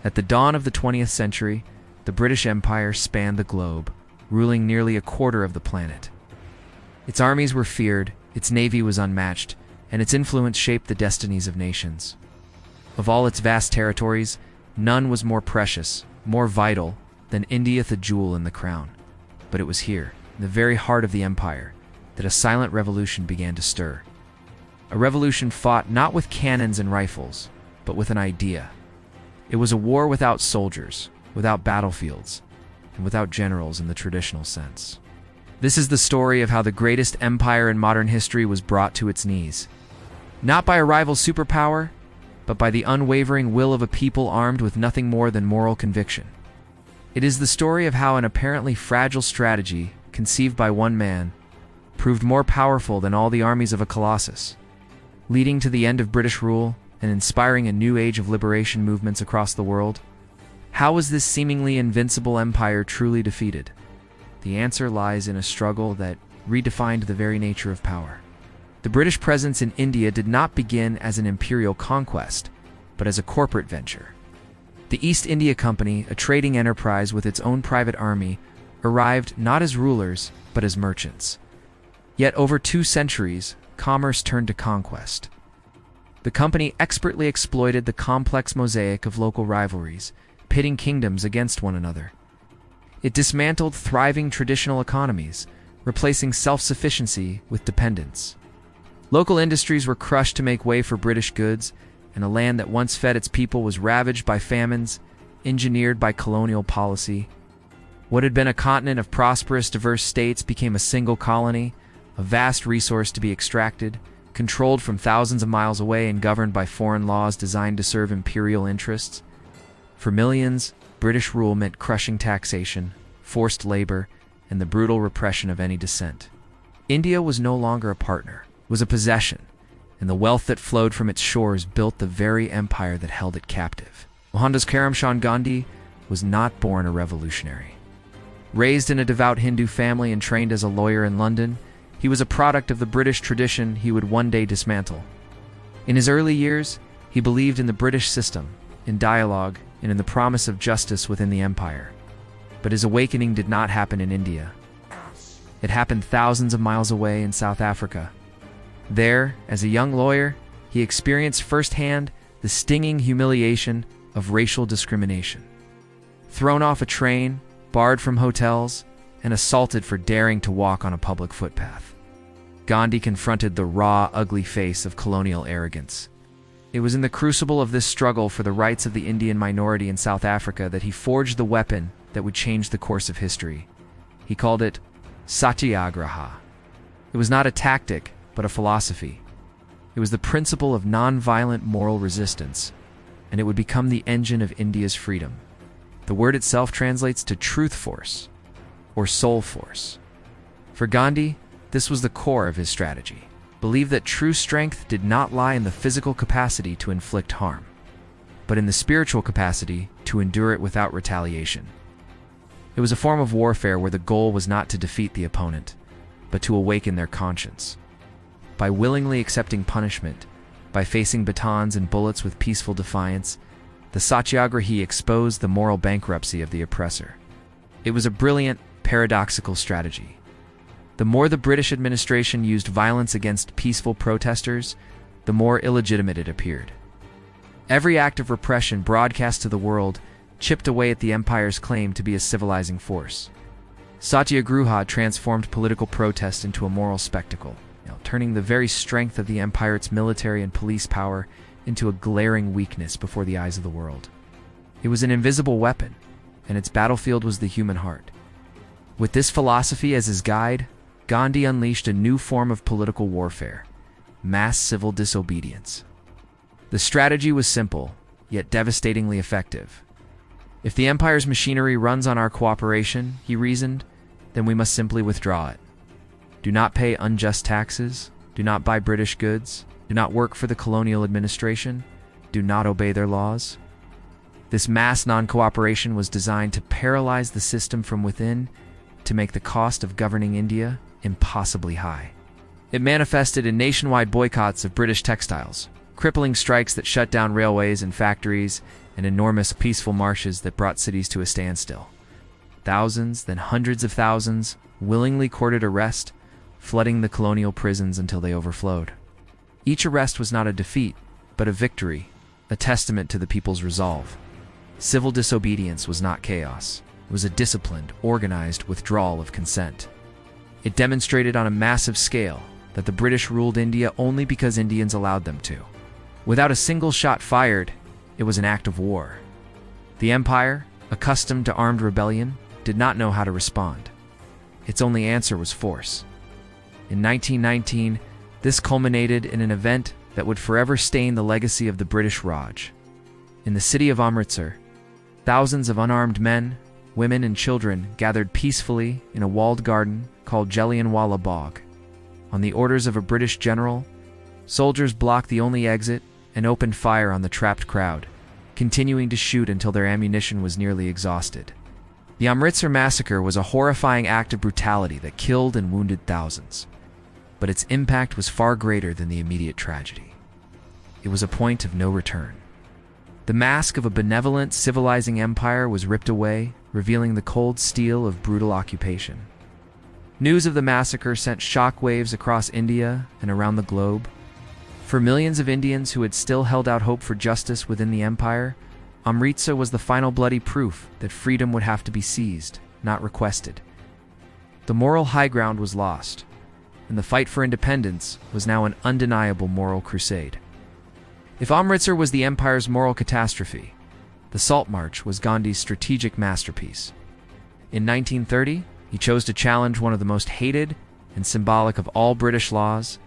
At the dawn of the 20th century, the British Empire spanned the globe, ruling nearly a quarter of the planet. Its armies were feared, its navy was unmatched, and its influence shaped the destinies of nations. Of all its vast territories, none was more precious, more vital, than India, the jewel in the crown. But it was here, in the very heart of the empire, that a silent revolution began to stir. A revolution fought not with cannons and rifles, but with an idea. It was a war without soldiers, without battlefields, and without generals in the traditional sense. This is the story of how the greatest empire in modern history was brought to its knees. Not by a rival superpower, but by the unwavering will of a people armed with nothing more than moral conviction. It is the story of how an apparently fragile strategy, conceived by one man, proved more powerful than all the armies of a Colossus, leading to the end of British rule and inspiring a new age of liberation movements across the world. How was this seemingly invincible empire truly defeated? The answer lies in a struggle that redefined the very nature of power. The British presence in India did not begin as an imperial conquest, but as a corporate venture. The East India Company, a trading enterprise with its own private army, arrived not as rulers, but as merchants. Yet over 2 centuries, commerce turned to conquest. The company expertly exploited the complex mosaic of local rivalries, pitting kingdoms against one another. It dismantled thriving traditional economies, replacing self-sufficiency with dependence. Local industries were crushed to make way for British goods, and a land that once fed its people was ravaged by famines, engineered by colonial policy. What had been a continent of prosperous, diverse states became a single colony, a vast resource to be extracted, controlled from thousands of miles away and governed by foreign laws designed to serve imperial interests. For millions, British rule meant crushing taxation, forced labor, and the brutal repression of any dissent. India was no longer a partner, it was a possession, and the wealth that flowed from its shores built the very empire that held it captive. Mahatma Gandhi was not born a revolutionary. Raised in a devout Hindu family and trained as a lawyer in London, he was a product of the British tradition he would one day dismantle. In his early years, he believed in the British system, in dialogue, and in the promise of justice within the empire. But his awakening did not happen in India. It happened thousands of miles away in South Africa. There, as a young lawyer, he experienced firsthand the stinging humiliation of racial discrimination. Thrown off a train, barred from hotels, and assaulted for daring to walk on a public footpath, Gandhi confronted the raw, ugly face of colonial arrogance. It was in the crucible of this struggle for the rights of the Indian minority in South Africa that he forged the weapon that would change the course of history. He called it Satyagraha. It was not a tactic, but a philosophy. It was the principle of nonviolent moral resistance, and it would become the engine of India's freedom. The word itself translates to truth force, or soul force. For Gandhi, this was the core of his strategy. Believed that true strength did not lie in the physical capacity to inflict harm, but in the spiritual capacity to endure it without retaliation. It was a form of warfare where the goal was not to defeat the opponent, but to awaken their conscience. By willingly accepting punishment, by facing batons and bullets with peaceful defiance, the Satyagrahi exposed the moral bankruptcy of the oppressor. It was a brilliant, paradoxical strategy. The more the British administration used violence against peaceful protesters, the more illegitimate it appeared. Every act of repression broadcast to the world chipped away at the empire's claim to be a civilizing force. Satyagraha transformed political protest into a moral spectacle, turning the very strength of the empire, its military and police power, into a glaring weakness before the eyes of the world. It was an invisible weapon, and its battlefield was the human heart. With this philosophy as his guide, Gandhi unleashed a new form of political warfare: mass civil disobedience. The strategy was simple, yet devastatingly effective. If the empire's machinery runs on our cooperation, he reasoned, then we must simply withdraw it. Do not pay unjust taxes, do not buy British goods, do not work for the colonial administration, do not obey their laws. This mass non-cooperation was designed to paralyze the system from within, to make the cost of governing India impossibly high. It manifested in nationwide boycotts of British textiles, crippling strikes that shut down railways and factories, and enormous peaceful marshes that brought cities to a standstill. Thousands, then hundreds of thousands, willingly courted arrest, flooding the colonial prisons until they overflowed. Each arrest was not a defeat, but a victory, a testament to the people's resolve. Civil disobedience was not chaos. It was a disciplined, organized withdrawal of consent. It demonstrated on a massive scale that the British ruled India only because Indians allowed them to. Without a single shot fired, it was an act of war. The empire, accustomed to armed rebellion, did not know how to respond. Its only answer was force. In 1919, this culminated in an event that would forever stain the legacy of the British Raj. In the city of Amritsar, thousands of unarmed men, women, and children gathered peacefully in a walled garden called Jallianwala Bagh. On the orders of a British general, soldiers blocked the only exit and opened fire on the trapped crowd, continuing to shoot until their ammunition was nearly exhausted. The Amritsar massacre was a horrifying act of brutality that killed and wounded thousands, but its impact was far greater than the immediate tragedy. It was a point of no return. The mask of a benevolent, civilizing empire was ripped away, revealing the cold steel of brutal occupation. News of the massacre sent shockwaves across India and around the globe. For millions of Indians who had still held out hope for justice within the empire, Amritsar was the final bloody proof that freedom would have to be seized, not requested. The moral high ground was lost, and the fight for independence was now an undeniable moral crusade. If Amritsar was the empire's moral catastrophe, the Salt March was Gandhi's strategic masterpiece. In 1930, he chose to challenge one of the most hated and symbolic of all British laws,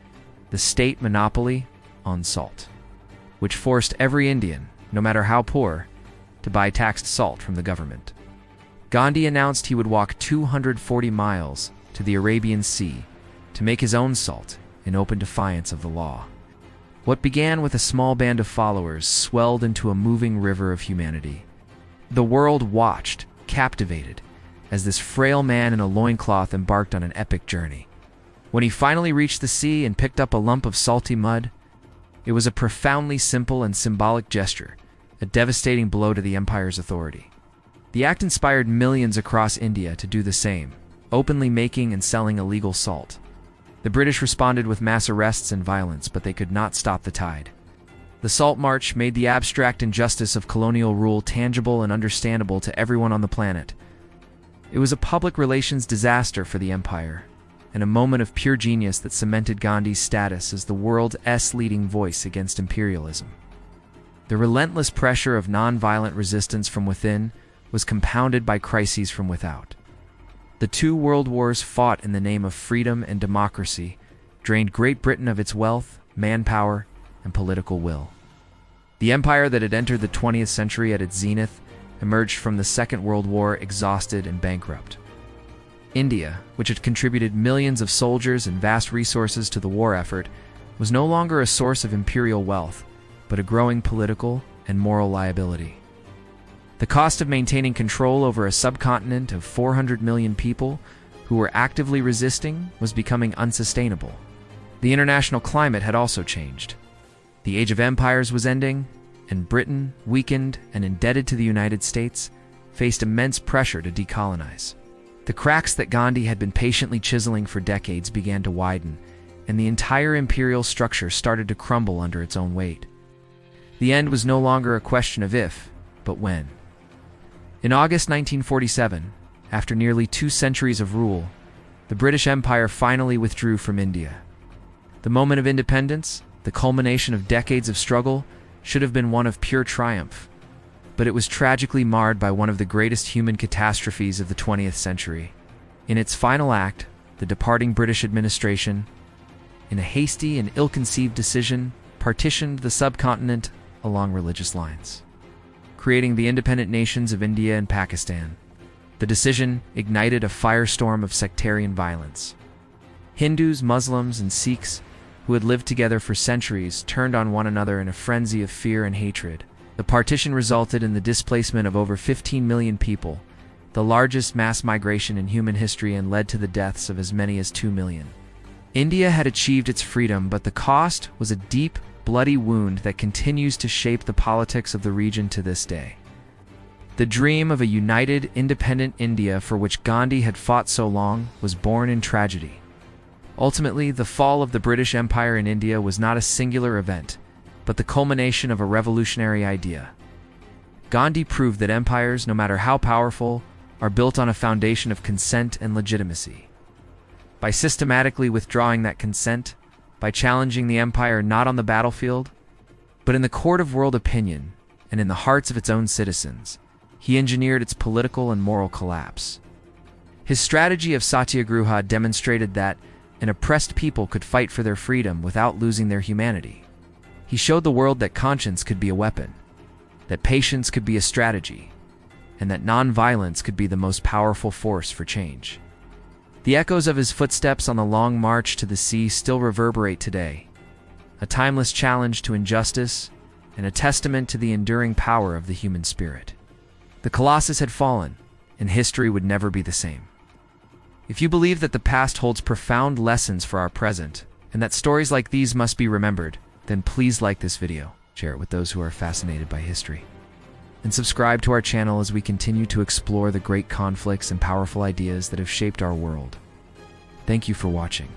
the state monopoly on salt, which forced every Indian, no matter how poor, to buy taxed salt from the government. Gandhi announced he would walk 240 miles to the Arabian Sea to make his own salt in open defiance of the law. What began with a small band of followers swelled into a moving river of humanity. The world watched, captivated, as this frail man in a loincloth embarked on an epic journey. When he finally reached the sea and picked up a lump of salty mud, it was a profoundly simple and symbolic gesture, a devastating blow to the empire's authority. The act inspired millions across India to do the same, openly making and selling illegal salt. The British responded with mass arrests and violence, but they could not stop the tide. The Salt March made the abstract injustice of colonial rule tangible and understandable to everyone on the planet. It was a public relations disaster for the empire, and a moment of pure genius that cemented Gandhi's status as the world's leading voice against imperialism. The relentless pressure of nonviolent resistance from within was compounded by crises from without. The two world wars fought in the name of freedom and democracy, drained Great Britain of its wealth, manpower, and political will. The empire that had entered the 20th century at its zenith emerged from the Second World War exhausted and bankrupt. India, which had contributed millions of soldiers and vast resources to the war effort, was no longer a source of imperial wealth, but a growing political and moral liability. The cost of maintaining control over a subcontinent of 400 million people who were actively resisting was becoming unsustainable. The international climate had also changed. The age of empires was ending, and Britain, weakened and indebted to the United States, faced immense pressure to decolonize. The cracks that Gandhi had been patiently chiseling for decades began to widen, and the entire imperial structure started to crumble under its own weight. The end was no longer a question of if, but when. In August 1947, after nearly 2 centuries of rule, the British Empire finally withdrew from India. The moment of independence, the culmination of decades of struggle, should have been one of pure triumph, but it was tragically marred by one of the greatest human catastrophes of the 20th century. In its final act, the departing British administration, in a hasty and ill-conceived decision, partitioned the subcontinent along religious lines, creating the independent nations of India and Pakistan. The decision ignited a firestorm of sectarian violence. Hindus, Muslims, and Sikhs, who had lived together for centuries, turned on one another in a frenzy of fear and hatred. The partition resulted in the displacement of over 15 million people, the largest mass migration in human history, and led to the deaths of as many as 2 million. India had achieved its freedom, but the cost was a deep, bloody wound that continues to shape the politics of the region to this day. The dream of a united, independent India for which Gandhi had fought so long was born in tragedy. Ultimately, the fall of the British Empire in India was not a singular event, but the culmination of a revolutionary idea. Gandhi proved that empires, no matter how powerful, are built on a foundation of consent and legitimacy. By systematically withdrawing that consent, by challenging the empire not on the battlefield, but in the court of world opinion and in the hearts of its own citizens, he engineered its political and moral collapse. His strategy of satyagraha demonstrated that an oppressed people could fight for their freedom without losing their humanity. He showed the world that conscience could be a weapon, that patience could be a strategy, and that nonviolence could be the most powerful force for change. The echoes of his footsteps on the long march to the sea still reverberate today, a timeless challenge to injustice and a testament to the enduring power of the human spirit. The Colossus had fallen, and history would never be the same. If you believe that the past holds profound lessons for our present, and that stories like these must be remembered, then please like this video, share it with those who are fascinated by history, and subscribe to our channel as we continue to explore the great conflicts and powerful ideas that have shaped our world. Thank you for watching.